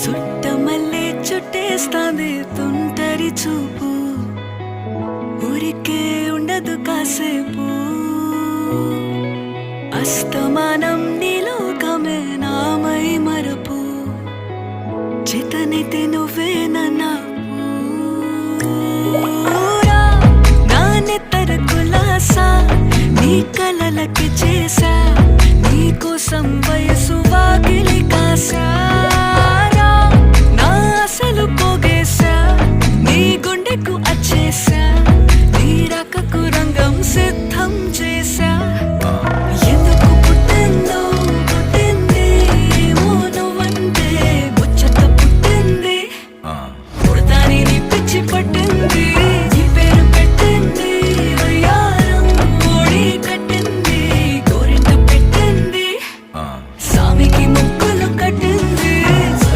చుట్టమల్లే చుట్టేస్తాంది తుంటరి చూపు, ఊరికే ఉండదు కాసేపు. అస్తమానం నీలోకమే నామై మరపు, చేతనైతే నువ్వే నన్నా నా నెత్తర కులాసా, నీ కలలకి చేసా, నీ కోసం వయసు వాకిలి కాసా.